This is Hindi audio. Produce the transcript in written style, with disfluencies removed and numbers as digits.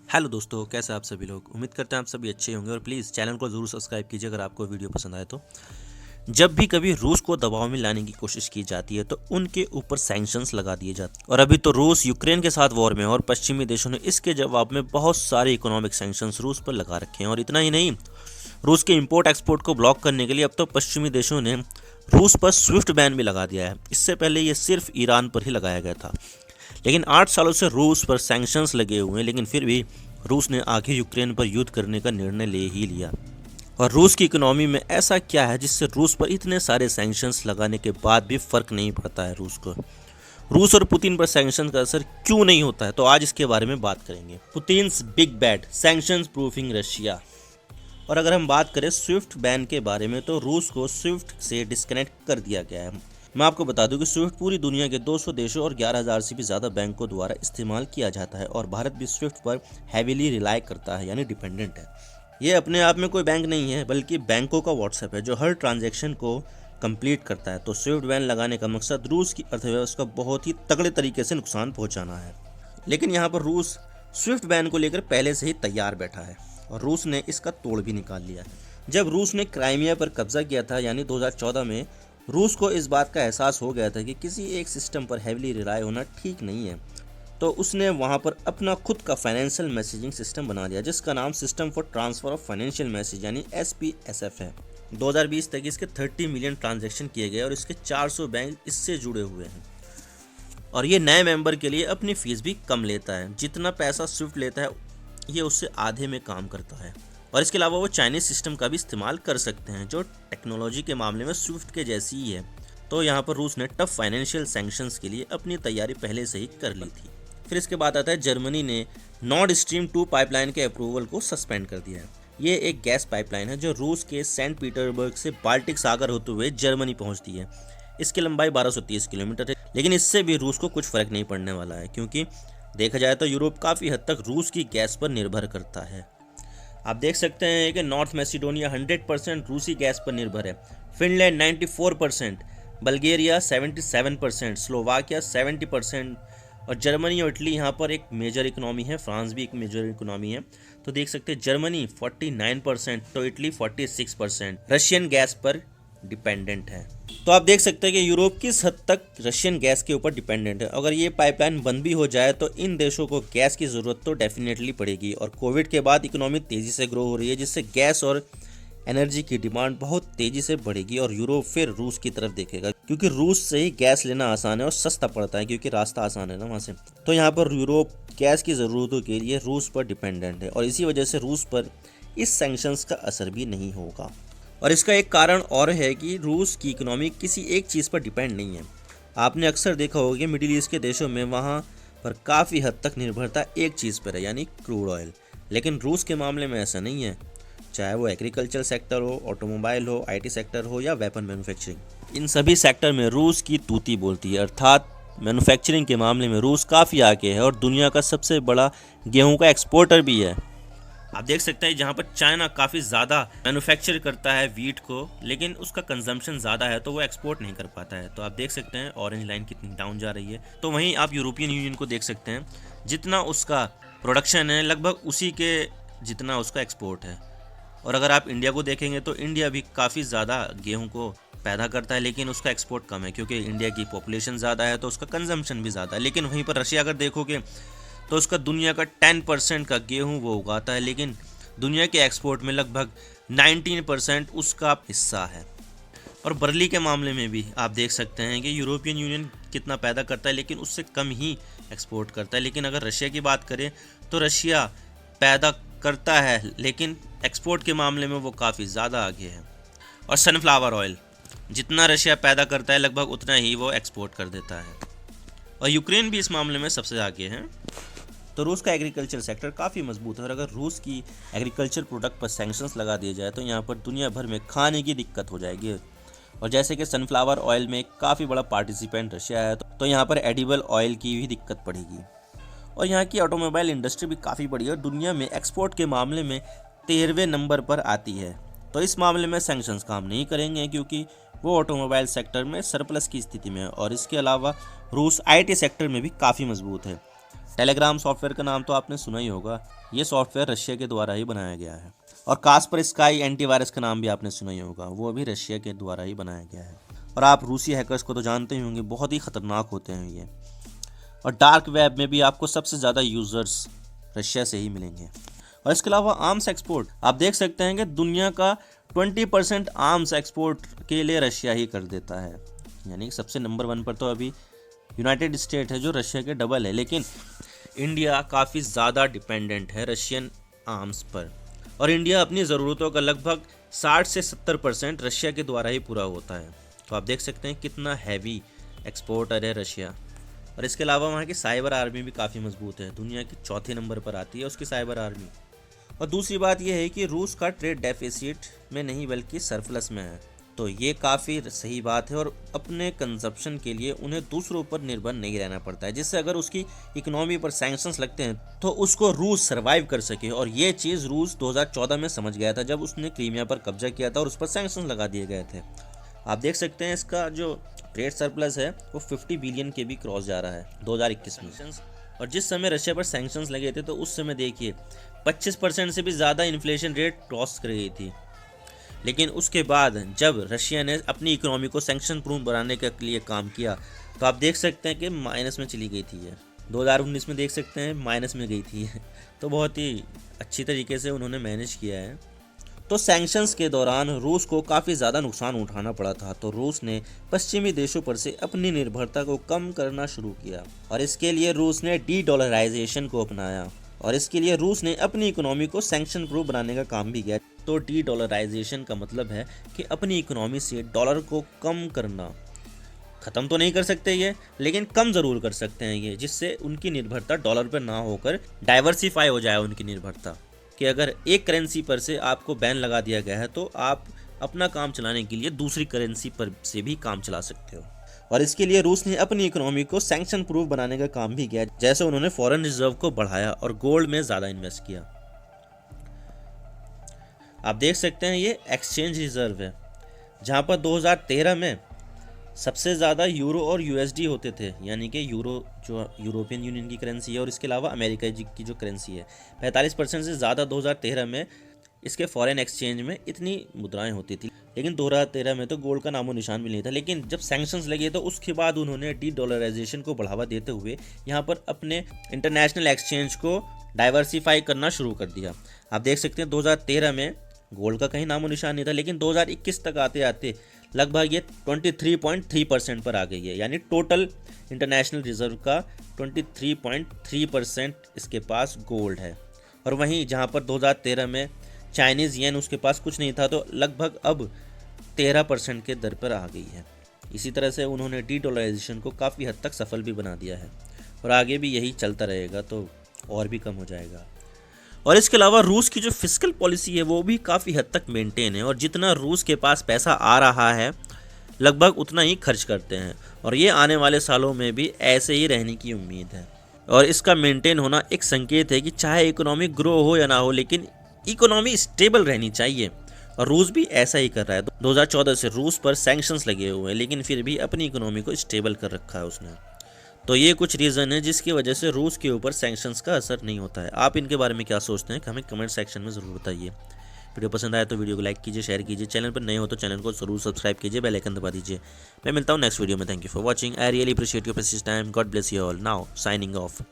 हेलो दोस्तों, कैसे आप सभी लोग। उम्मीद करते हैं आप सभी अच्छे होंगे और प्लीज़ चैनल को ज़रूर सब्सक्राइब कीजिए अगर आपको वीडियो पसंद आए तो। जब भी कभी रूस को दबाव में लाने की कोशिश की जाती है तो उनके ऊपर सैंक्शंस लगा दिए जाते हैं और अभी तो रूस यूक्रेन के साथ वॉर में है और पश्चिमी देशों ने इसके जवाब में बहुत सारे इकोनॉमिक सैंक्शंस रूस पर लगा रखे हैं। और इतना ही नहीं, रूस के इंपोर्ट एक्सपोर्ट को ब्लॉक करने के लिए अब तो पश्चिमी देशों ने रूस पर स्विफ्ट बैन भी लगा दिया है। इससे पहले ये सिर्फ ईरान पर ही लगाया गया था, लेकिन 8 सालों से रूस पर सैंक्शंस लगे हुए हैं, लेकिन फिर भी रूस ने आगे यूक्रेन पर युद्ध करने का निर्णय ले ही लिया। और रूस की इकोनॉमी में ऐसा क्या है जिससे रूस पर इतने सारे सैंक्शंस लगाने के बाद भी फर्क नहीं पड़ता है रूस को। रूस और पुतिन पर सैंक्शन का असर क्यों नहीं होता है, तो आज इसके बारे में बात करेंगे। Putin's big bad sanctions proofing Russia. और अगर हम बात करें स्विफ्ट बैन के बारे में, तो रूस को स्विफ्ट से डिस्कनेक्ट कर दिया गया है। मैं आपको बता दूं कि स्विफ्ट पूरी दुनिया के 200 देशों और 11,000 से भी ज़्यादा बैंकों द्वारा इस्तेमाल किया जाता है और भारत भी स्विफ्ट पर हैवीली रिलाई करता है, यानी डिपेंडेंट है। ये अपने आप में कोई बैंक नहीं है, बल्कि बैंकों का व्हाट्सएप है जो हर ट्रांजैक्शन को कंप्लीट करता है। तो स्विफ्ट बैन लगाने का मकसद रूस की अर्थव्यवस्था को बहुत ही तगड़े तरीके से नुकसान पहुँचाना है। लेकिन यहाँ पर रूस स्विफ्ट बैन को लेकर पहले से ही तैयार बैठा है और रूस ने इसका तोड़ भी निकाल लिया है। जब रूस ने क्राइमिया पर कब्जा किया था, यानी 2014 में, रूस को इस बात का एहसास हो गया था कि किसी एक सिस्टम पर हैवीली रिलाय होना ठीक नहीं है। तो उसने वहाँ पर अपना खुद का फाइनेंशियल मैसेजिंग सिस्टम बना दिया, जिसका नाम system for transfer of financial message यानी SPSF है। 2020 तक इसके 30 मिलियन ट्रांजैक्शन किए गए और इसके 400 बैंक इससे जुड़े हुए हैं। और ये नए मेंबर के लिए अपनी फ़ीस भी कम लेता है। जितना पैसा स्विफ्ट लेता है ये उससे आधे में काम करता है। और इसके अलावा वो चाइनीज सिस्टम का भी इस्तेमाल कर सकते हैं जो टेक्नोलॉजी के मामले में स्विफ्ट के जैसी ही है। तो यहाँ पर रूस ने टफ फाइनेंशियल सैंक्शंस के लिए अपनी तैयारी पहले से ही कर ली थी। फिर इसके बाद आता है जर्मनी ने नॉर्ड स्ट्रीम 2 पाइपलाइन के अप्रूवल को सस्पेंड कर दिया है। ये एक गैस पाइपलाइन है जो रूस के सेंट पीटर्सबर्ग से बाल्टिक सागर होते हुए जर्मनी पहुंचती है। इसकी लंबाई 1230 किलोमीटर है, लेकिन इससे भी रूस को कुछ फर्क नहीं पड़ने वाला है, क्योंकि देखा जाए तो यूरोप काफ़ी हद तक रूस की गैस पर निर्भर करता है। आप देख सकते हैं कि नॉर्थ मैसिडोनिया 100% रूसी गैस पर निर्भर है, फिनलैंड 94%, बल्गेरिया 77%, स्लोवाकिया 70% और जर्मनी और इटली यहाँ पर एक मेजर इकोनॉमी है, फ्रांस भी एक मेजर इकोनॉमी है। तो देख सकते हैं जर्मनी 49%, तो इटली 46% रशियन गैस पर डिपेंडेंट है। तो आप देख सकते हैं कि यूरोप किस हद तक रशियन गैस के ऊपर डिपेंडेंट है। अगर ये पाइपलाइन बंद भी हो जाए तो इन देशों को गैस की ज़रूरत तो डेफिनेटली पड़ेगी। और कोविड के बाद इकोनॉमी तेज़ी से ग्रो हो रही है, जिससे गैस और एनर्जी की डिमांड बहुत तेज़ी से बढ़ेगी और यूरोप फिर रूस की तरफ देखेगा, क्योंकि रूस से ही गैस लेना आसान है और सस्ता पड़ता है, क्योंकि रास्ता आसान है ना वहाँ से। तो यहाँ पर यूरोप गैस की ज़रूरतों के लिए रूस पर डिपेंडेंट है और इसी वजह से रूस पर इस सैंक्शंस का असर भी नहीं होगा। और इसका एक कारण और है कि रूस की इकोनॉमी किसी एक चीज़ पर डिपेंड नहीं है। आपने अक्सर देखा होगा कि मिडिल ईस्ट के देशों में वहाँ पर काफ़ी हद तक निर्भरता एक चीज़ पर है, यानी क्रूड ऑयल। लेकिन रूस के मामले में ऐसा नहीं है, चाहे वो एग्रीकल्चर सेक्टर हो, ऑटोमोबाइल हो, IT सेक्टर हो या वेपन मैन्युफैक्चरिंग। इन सभी सेक्टर में रूस की तूती बोलती है, अर्थात मैन्युफैक्चरिंग के मामले में रूस काफ़ी आगे है और दुनिया का सबसे बड़ा गेहूँ का एक्सपोर्टर भी है। आप देख सकते हैं जहाँ पर चाइना काफ़ी ज़्यादा मैन्युफैक्चर करता है वीट को, लेकिन उसका कंजम्पशन ज़्यादा है तो वो एक्सपोर्ट नहीं कर पाता है। तो आप देख सकते हैं ऑरेंज लाइन कितनी डाउन जा रही है। तो वहीं आप यूरोपियन यूनियन को देख सकते हैं, जितना उसका प्रोडक्शन है लगभग उसी के जितना उसका एक्सपोर्ट है। और अगर आप इंडिया को देखेंगे तो इंडिया भी काफ़ी ज़्यादा गेहूँ को पैदा करता है, लेकिन उसका एक्सपोर्ट कम है, क्योंकि इंडिया की पॉपुलेशन ज़्यादा है तो उसका कंजम्पशन भी ज़्यादा है। लेकिन वहीं पर रशिया अगर देखोगे तो उसका दुनिया का 10% का गेहूं वो उगाता है, लेकिन दुनिया के एक्सपोर्ट में लगभग 19% उसका हिस्सा है। और बर्ली के मामले में भी आप देख सकते हैं कि यूरोपियन यूनियन कितना पैदा करता है, लेकिन उससे कम ही एक्सपोर्ट करता है। लेकिन अगर रशिया की बात करें तो रशिया पैदा करता है, लेकिन एक्सपोर्ट के मामले में वो काफ़ी ज़्यादा आगे है। और सनफ्लावर ऑयल जितना रशिया पैदा करता है लगभग उतना ही वो एक्सपोर्ट कर देता है। और यूक्रेन भी इस मामले में सबसे आगे है। तो रूस का एग्रीकल्चर सेक्टर काफ़ी मजबूत है और अगर रूस की एग्रीकल्चर प्रोडक्ट पर सैंक्शंस लगा दिए जाए तो यहाँ पर दुनिया भर में खाने की दिक्कत हो जाएगी। और जैसे कि सनफ्लावर ऑयल में काफ़ी बड़ा पार्टिसिपेंट रशिया है, तो यहाँ पर एडिबल ऑयल की भी दिक्कत पड़ेगी। और यहाँ की ऑटोमोबाइल इंडस्ट्री भी काफ़ी बड़ी है और दुनिया में एक्सपोर्ट के मामले में 13वें नंबर पर आती है। तो इस मामले में सैंक्शंस काम नहीं करेंगे, क्योंकि वो ऑटोमोबाइल सेक्टर में सरप्लस की स्थिति में है। और इसके अलावा रूस IT सेक्टर में भी काफ़ी मजबूत है। टेलीग्राम सॉफ्टवेयर का नाम तो आपने सुना ही होगा, ये सॉफ्टवेयर रशिया के द्वारा ही बनाया गया है। और कास्पर स्काई एंटीवायरस का नाम भी आपने सुना ही होगा, वो भी रशिया के द्वारा ही बनाया गया है। और आप रूसी हैकर्स को तो जानते ही होंगे, बहुत ही खतरनाक होते हैं ये। और डार्क वेब में भी आपको सबसे ज़्यादा यूज़र्स रशिया से ही मिलेंगे। और इसके अलावा आर्म्स एक्सपोर्ट आप देख सकते हैं कि दुनिया का 20% आर्म्स एक्सपोर्ट के लिए रशिया ही कर देता है। यानी सबसे नंबर 1 पर तो अभी यूनाइटेड स्टेट है जो रशिया के डबल है, लेकिन इंडिया काफ़ी ज़्यादा डिपेंडेंट है रशियन आर्म्स पर। और इंडिया अपनी ज़रूरतों का लगभग 60 से 70% रशिया के द्वारा ही पूरा होता है। तो आप देख सकते हैं कितना हैवी एक्सपोर्टर है रशिया। और इसके अलावा वहाँ की साइबर आर्मी भी काफ़ी मजबूत है, दुनिया की चौथे नंबर पर आती है उसकी साइबर आर्मी। और दूसरी बात यह है कि रूस का ट्रेड डेफिसिट में नहीं बल्कि सरप्लस में है, तो ये काफ़ी सही बात है। और अपने कंजप्शन के लिए उन्हें दूसरों पर निर्भर नहीं रहना पड़ता है, जिससे अगर उसकी इकोनॉमी पर सैंक्शंस लगते हैं तो उसको रूस सर्वाइव कर सके। और ये चीज़ रूस 2014 में समझ गया था जब उसने क्रीमिया पर कब्जा किया था और उस पर सैंक्शंस लगा दिए गए थे। आप देख सकते हैं इसका जो ट्रेड सरप्लस है वो 50 बिलियन के भी क्रॉस जा रहा है 2021 में। और जिस समय रशिया पर सैंक्शंस लगे थे तो उस समय देखिए 25% से भी ज़्यादा इन्फ्लेशन रेट क्रॉस कर गई थी। लेकिन उसके बाद जब रशिया ने अपनी इकोनॉमी को सैंक्शन प्रूफ बनाने के लिए काम किया तो आप देख सकते हैं कि माइनस में चली गई थी ये। 2019 में देख सकते हैं माइनस में गई थी तो बहुत ही अच्छी तरीके से उन्होंने मैनेज किया है। तो सैंक्शंस के दौरान रूस को काफ़ी ज़्यादा नुकसान उठाना पड़ा था, तो रूस ने पश्चिमी देशों पर से अपनी निर्भरता को कम करना शुरू किया। और इसके लिए रूस ने डी-डॉलराइजेशन को अपनाया। और इसके लिए रूस ने अपनी इकोनॉमी को सैंक्शन प्रूफ बनाने का काम भी किया। तो डी-डॉलराइजेशन का मतलब है कि अपनी इकोनॉमी से डॉलर को कम करना। ख़त्म तो नहीं कर सकते ये, लेकिन कम ज़रूर कर सकते हैं ये, जिससे उनकी निर्भरता डॉलर पर ना होकर डाइवर्सिफाई हो जाए उनकी निर्भरता। कि अगर एक करेंसी पर से आपको बैन लगा दिया गया है तो आप अपना काम चलाने के लिए दूसरी करेंसी पर से भी काम चला सकते हो। और इसके लिए रूस ने अपनी इकोनॉमी को सैंक्शन प्रूफ बनाने का काम भी किया, जैसे उन्होंने फॉरेन रिजर्व को बढ़ाया और गोल्ड में ज़्यादा इन्वेस्ट किया। आप देख सकते हैं ये एक्सचेंज रिजर्व है, जहाँ पर 2013 में सबसे ज़्यादा यूरो और यूएसडी होते थे, यानी कि यूरो जो यूरोपियन यूनियन की करेंसी है और इसके अलावा अमेरिका की जो करेंसी है 45% से ज़्यादा 2013 में इसके फॉरेन एक्सचेंज में इतनी मुद्राएं होती थी। लेकिन 2013 में तो गोल्ड का नामो निशान भी नहीं था। लेकिन जब सैंक्शंस लगे तो उसके बाद उन्होंने डी-डॉलराइजेशन को बढ़ावा देते हुए यहाँ पर अपने इंटरनेशनल एक्सचेंज को डाइवर्सिफाई करना शुरू कर दिया। आप देख सकते हैं 2013 में गोल्ड का कहीं नामो निशान नहीं था, लेकिन 2021 तक आते आते लगभग ये 23.3% पर आ गई है। यानी टोटल इंटरनेशनल रिजर्व का 23.3% इसके पास गोल्ड है। और वहीं जहां पर 2013 में चाइनीज़ येन उसके पास कुछ नहीं था, तो लगभग अब 13% के दर पर आ गई है। इसी तरह से उन्होंने डी-डॉलराइजेशन को काफ़ी हद तक सफल भी बना दिया है और आगे भी यही चलता रहेगा तो और भी कम हो जाएगा। और इसके अलावा रूस की जो फिस्कल पॉलिसी है वो भी काफ़ी हद तक मेंटेन है, और जितना रूस के पास पैसा आ रहा है लगभग उतना ही खर्च करते हैं, और ये आने वाले सालों में भी ऐसे ही रहने की उम्मीद है। और इसका मेंटेन होना एक संकेत है कि चाहे इकोनॉमी ग्रो हो या ना हो, लेकिन इकोनॉमी स्टेबल रहनी चाहिए, और रूस भी ऐसा ही कर रहा है। 2014 से रूस पर सैंक्शंस लगे हुए हैं, लेकिन फिर भी अपनी इकोनॉमी को स्टेबल कर रखा है उसने। तो ये कुछ रीज़न है जिसकी वजह से रूस के ऊपर सैंक्शंस का असर नहीं होता है। आप इनके बारे में क्या सोचते हैं हमें कमेंट सेक्शन में ज़रूर बताइए। वीडियो पसंद आया तो वीडियो को लाइक कीजिए, शेयर कीजिए, चैनल पर नए हो तो चैनल को ज़रूर सब्सक्राइब कीजिए, बेल आइकन दबा दीजिए। मैं मिलता हूँ नेक्स्ट वीडियो में। Thank you for watching. I really appreciate your precious time. God bless you all. Now signing off.